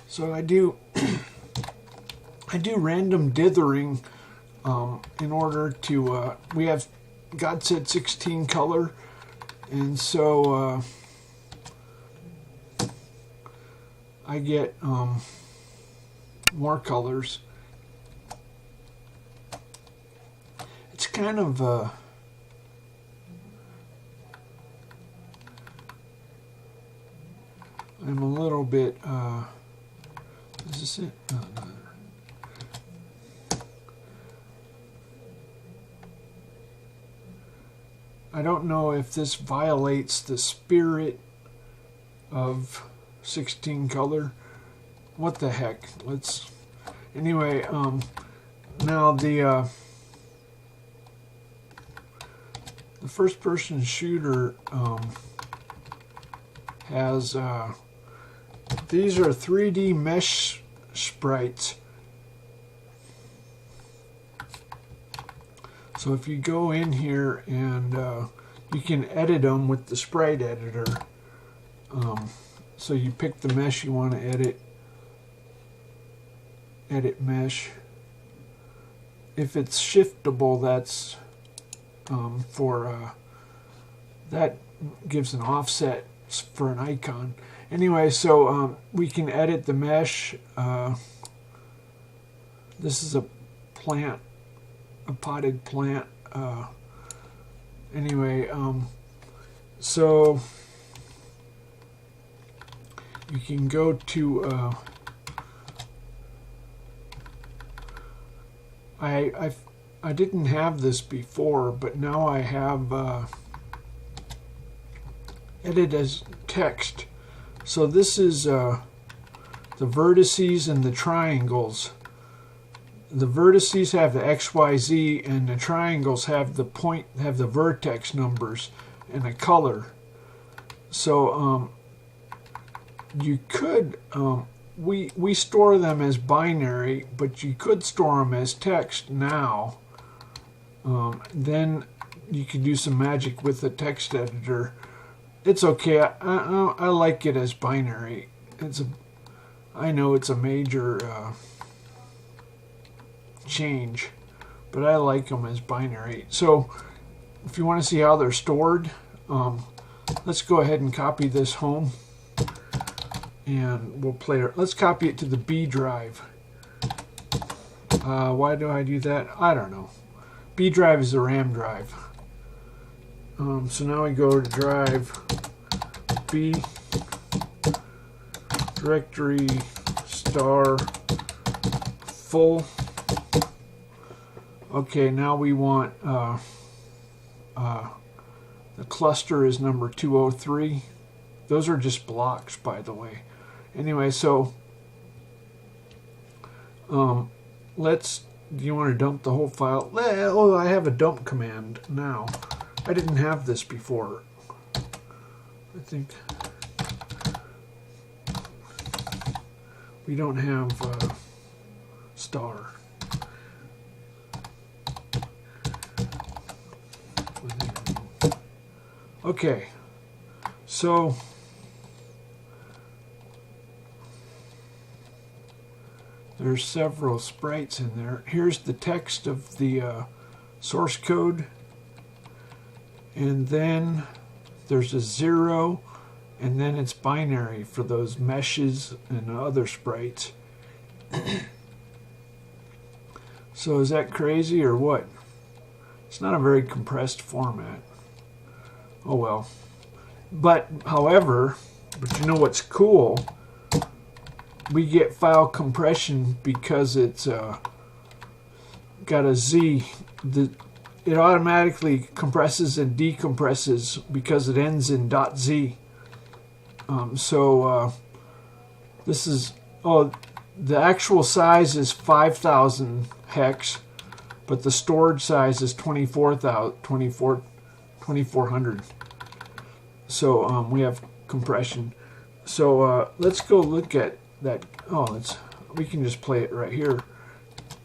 So I do random dithering in order to, we have God said 16 color, and so I get more colors. It's kind of I'm a little bit is this it? No. I don't know if this violates the spirit of 16 color. What the heck? Let's anyway. Now the first-person shooter has these are 3D mesh sprites. So if you go in here and you can edit them with the sprite editor. So you pick the mesh you want to edit. Edit mesh. If it's shiftable, that's that gives an offset for an icon. Anyway, so we can edit the mesh. This is a plant, a potted plant. Anyway, so you can go to I didn't have this before, but now I have edit as text. So this is the vertices and the triangles. The vertices have the XYZ, and the triangles have the vertex numbers and a color. So you could we store them as binary, but you could store them as text now. Then you can do some magic with the text editor. It's okay. I like it as binary. I know it's a major change, but I like them as binary. So if you want to see how they're stored, let's go ahead and copy this home, and we'll play it. Let's copy it to the B drive. Why do I do that? I don't know. B drive is the RAM drive. So now we go to drive B directory star full. Okay, now we want the cluster is number 203. Those are just blocks, by the way. Anyway, so do you want to dump the whole file? Oh, I have a dump command now. I didn't have this before. I think we don't have star. Okay, so there's several sprites in there. Here's the text of the source code, and then there's a 0, and then it's binary for those meshes and other sprites. So is that crazy or what? It's not a very compressed format. Oh well. But however, you know what's cool? We get file compression because it's got a Z. It automatically compresses and decompresses because it ends in .z. This is, the actual size is 5,000 hex, but the storage size is 2400. So we have compression. So let's go look at that. We can just play it right here.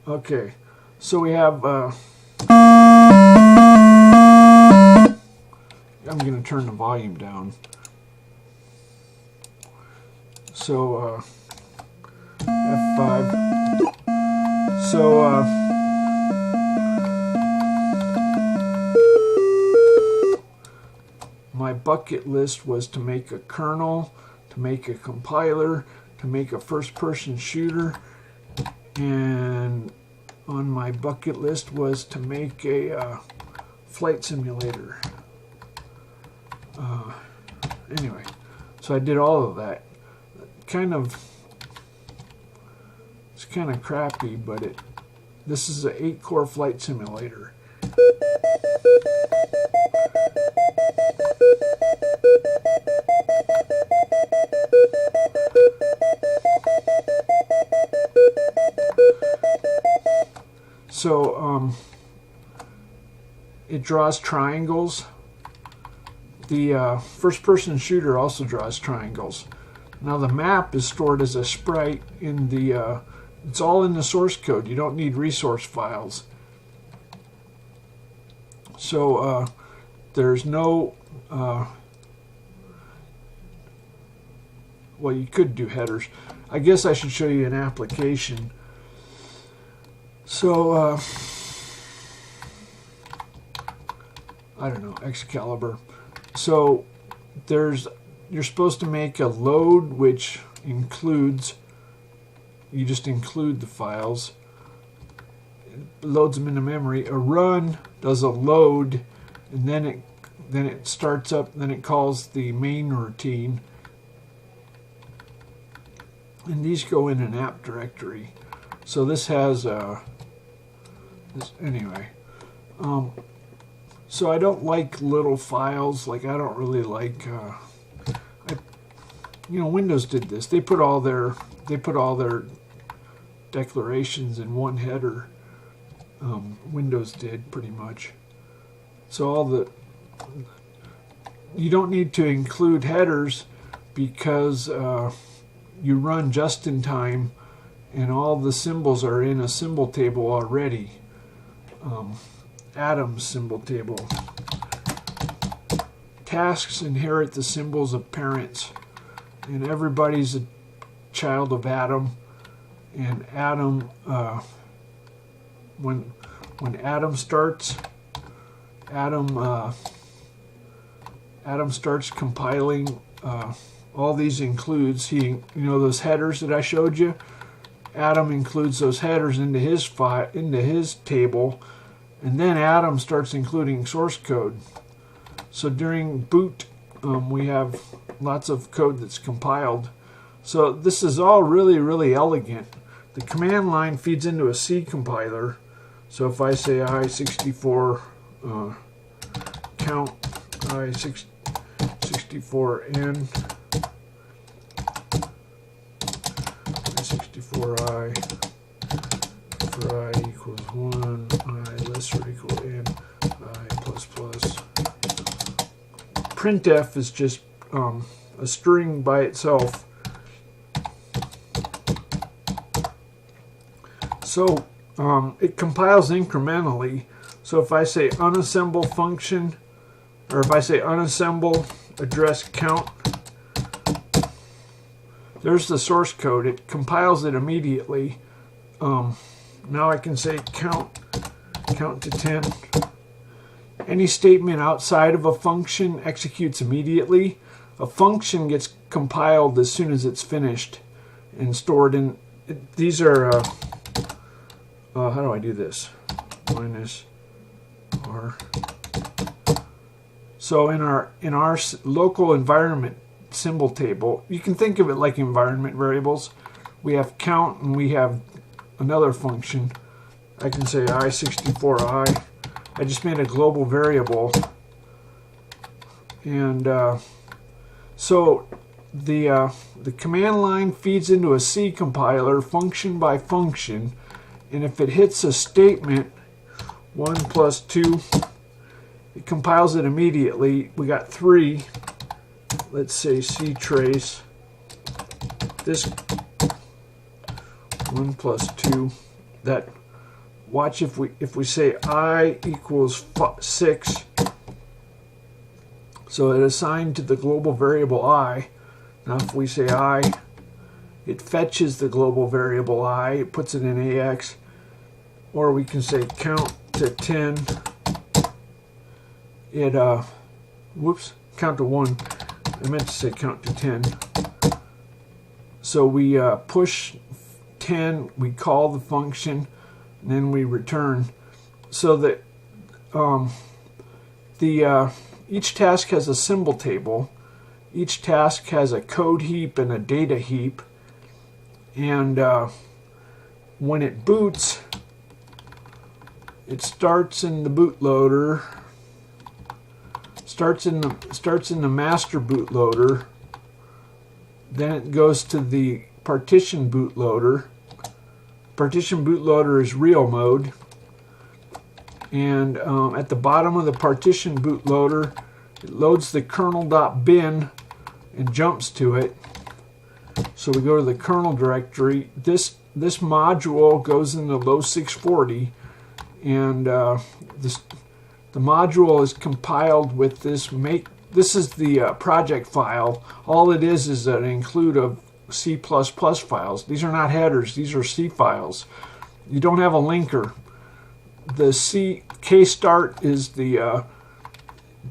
Okay, so we have I'm going to turn the volume down. So 5. So my bucket list was to make a kernel, to make a compiler, to make a first-person shooter, and on my bucket list was to make a flight simulator. Anyway, so I did all of that. It's kind of crappy, but this is an 8-core flight simulator. So it draws triangles. The first-person shooter also draws triangles. Now the map is stored as a sprite in the it's all in the source code. You don't need resource files. So there's no well, you could do headers. I guess I should show you an application. So I don't know, Excalibur. So you're supposed to make a load, which includes, you just include the files, it loads them into memory. A run does a load, and then it starts up, then it calls the main routine, and these go in an app directory. So this has this anyway. So I don't like little files. Like, I don't really like. Windows did this. They put all their declarations in one header. Windows did pretty much. So you don't need to include headers because you run just in time, and all the symbols are in a symbol table already. Adam's symbol table. Tasks inherit the symbols of parents, and everybody's a child of Adam. And Adam, when Adam starts, Adam starts compiling. All these includes those headers that I showed you. Adam includes those headers into his table. And then Adam starts including source code. So during boot, we have lots of code that's compiled. So this is all really, really elegant. The command line feeds into a C compiler. So if I say I64 count I64N, I64I, for I equals 1, I less or equal n, I plus plus. Printf is just a string by itself. So it compiles incrementally. So if I say unassemble function, or if I say unassemble address count, there's the source code. It compiles it immediately. Now I can say count to 10. Any statement outside of a function executes immediately. A function gets compiled as soon as it's finished and stored in. These are how do I do this? Minus R. So in our local environment symbol table, you can think of it like environment variables. We have count and we have another function. I can say I64I. I just made a global variable, and so the command line feeds into a C compiler function by function, and if it hits a statement 1 plus 2, it compiles it immediately. We got 3. Let's say C trace this 1 plus 2. That, watch, if we say I equals 6, so it assigned to the global variable I. Now if we say I, it fetches the global variable I, it puts it in AX, or we can say count to 10. It count to 1. I meant to say count to 10. So we push 10, we call the function, and then we return. So that each task has a symbol table. Each task has a code heap and a data heap. And when it boots, it starts in the bootloader. Starts in the master bootloader. Then it goes to the partition bootloader. Partition bootloader is real mode. And at the bottom of the partition bootloader, it loads the kernel.bin and jumps to it. So we go to the kernel directory. This module goes in the low 640, and the module is compiled with this make. This is the project file. All it is an include of C++ files. These are not headers. These are C files. You don't have a linker. The KStart is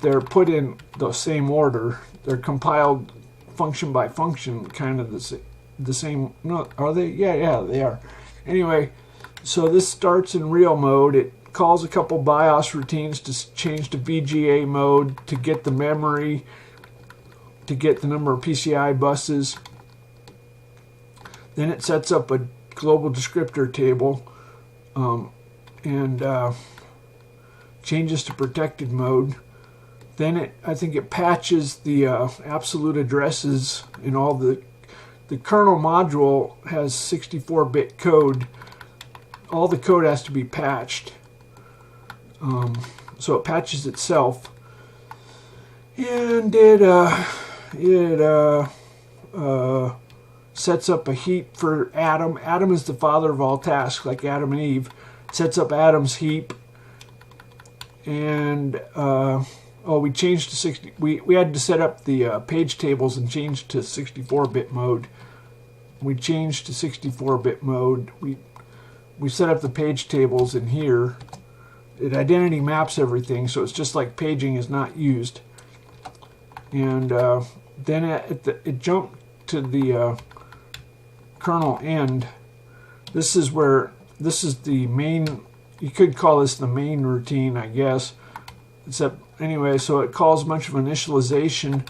they're put in the same order. They're compiled function by function, kind of the same. No, are they? Yeah, they are. Anyway, so this starts in real mode. It calls a couple BIOS routines to change to VGA mode, to get the memory, to get the number of PCI buses. Then it sets up a global descriptor table and changes to protected mode. Then I think it patches the absolute addresses in all the kernel module has 64-bit code. All the code has to be patched. So it patches itself, and it sets up a heap for Adam. Adam is the father of all tasks, like Adam and Eve. Sets up Adam's heap, and we changed to 60. We had to set up the page tables and change to 64-bit mode. We changed to 64-bit mode. We set up the page tables in here. It identity maps everything, so it's just like paging is not used. And then it jumped to the kernel end. This is the main. You could call this the main routine, I guess. Except anyway, so it calls a bunch of initialization,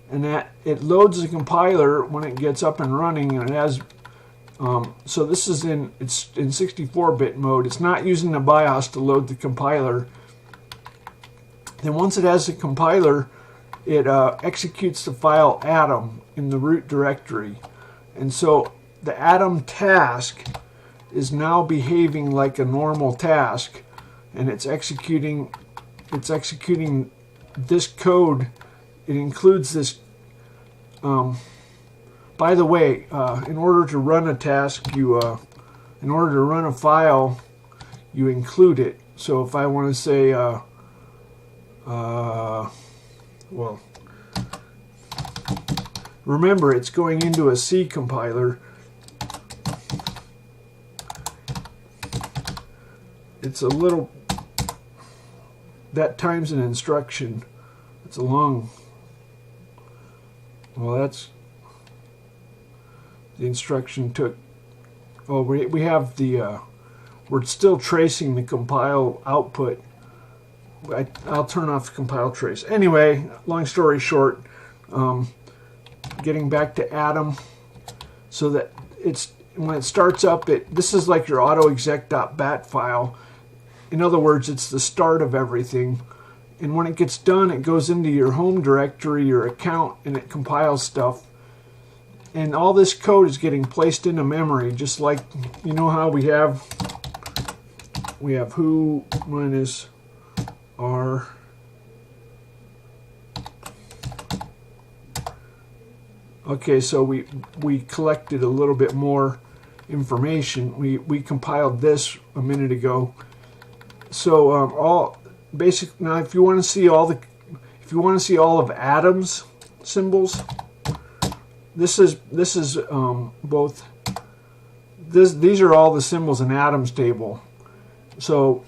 and that it loads the compiler when it gets up and running, and it has. So this is in 64-bit mode. It's not using the BIOS to load the compiler. Then once it has the compiler, it executes the file Atom in the root directory, and so the Atom task is now behaving like a normal task, and it's executing this code. It includes this. By the way, in order to run a task, in order to run a file, you include it. So if I want to say, well, remember it's going into a C compiler. It's a little, that time's an instruction. It's a long, well, that's, the instruction took, oh, we have the, we're still tracing the compile output. I'll turn off the compile trace. Anyway, long story short, getting back to Atom, so that when it starts up, this is like your autoexec.bat file. In other words, it's the start of everything. And when it gets done, it goes into your home directory, your account, and it compiles stuff. And all this code is getting placed into memory, just like, you know how we have who minus r. Okay, so we collected a little bit more information. We compiled this a minute ago. So all basic. Now, if you want to see all of Atom's symbols, This is both. These are all the symbols in Adam's table. So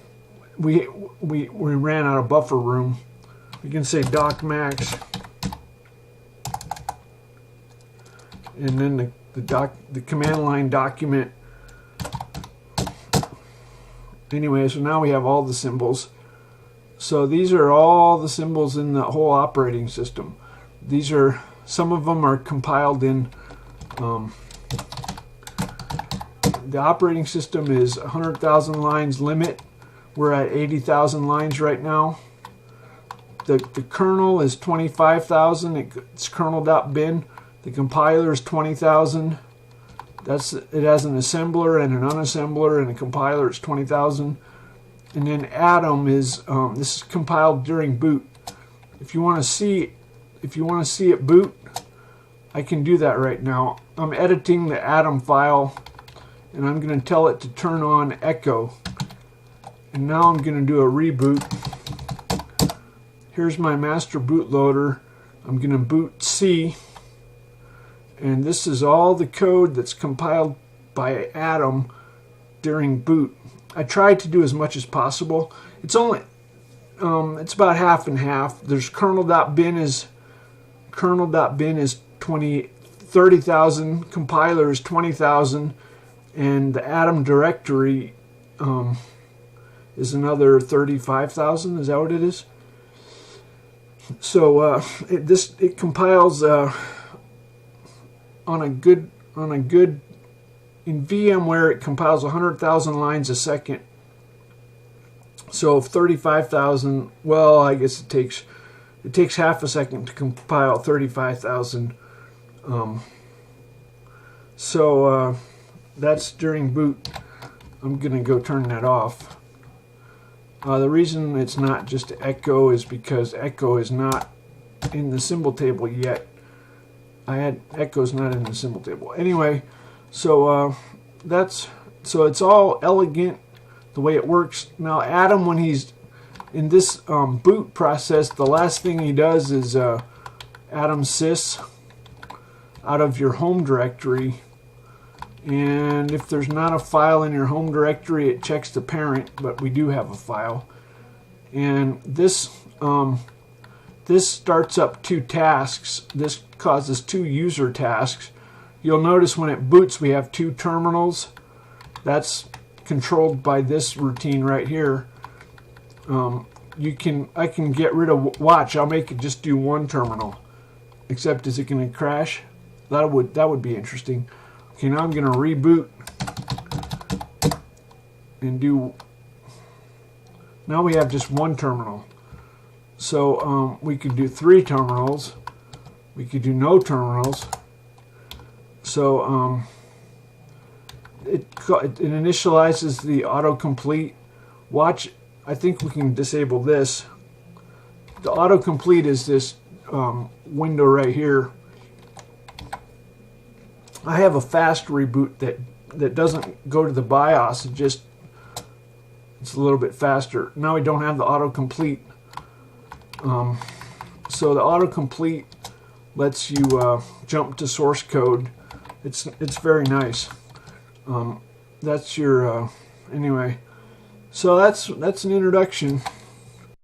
we ran out of buffer room. We can say doc max, and then the command line document. Anyway, so now we have all the symbols. So these are all the symbols in the whole operating system. These are, some of them are compiled in, the operating system is 100,000 lines limit. We're at 80,000 lines right now. The kernel is 25,000. It's kernel.bin. The compiler is 20,000. It has an assembler and an unassembler, and a compiler is 20,000. And then Atom is this is compiled during boot. If you want to see it boot, I can do that right now. I'm editing the Atom file, and I'm going to tell it to turn on echo. And now I'm going to do a reboot. Here's my master bootloader. I'm going to boot C. And this is all the code that's compiled by Atom during boot. I tried to do as much as possible. It's only it's about half and half. There's kernel.bin is 30,000, compiler is 20,000, and the Atom directory is another 35,000. Is that what it is? So it compiles on a good in VMware, it compiles 100,000 lines a second. So 35,000, well, I guess it takes half a second to compile 35,000. So that's during boot. I'm gonna go turn that off. The reason it's not just echo is because echo is not in the symbol table yet. Echo's not in the symbol table. Anyway, so it's all elegant the way it works. Now Atom, when he's in this boot process, the last thing he does is Atom sys out of your home directory, and if there's not a file in your home directory, it checks the parent, but we do have a file. And this starts up 2 tasks. This causes 2 user tasks. You'll notice when it boots we have 2 terminals. That's controlled by this routine right here. I can get rid of, watch, I'll make it just do 1 terminal. Except, is it going to crash? That would be interesting. Okay, now I'm going to reboot and do, now we have just 1 terminal. So we could do 3 terminals. We could do no terminals. So it initializes the autocomplete. Watch, I think we can disable this. The autocomplete is this window right here. I have a fast reboot that doesn't go to the BIOS. It's a little bit faster. Now we don't have the autocomplete. So the autocomplete lets you jump to source code. It's very nice. That's your anyway. So that's an introduction.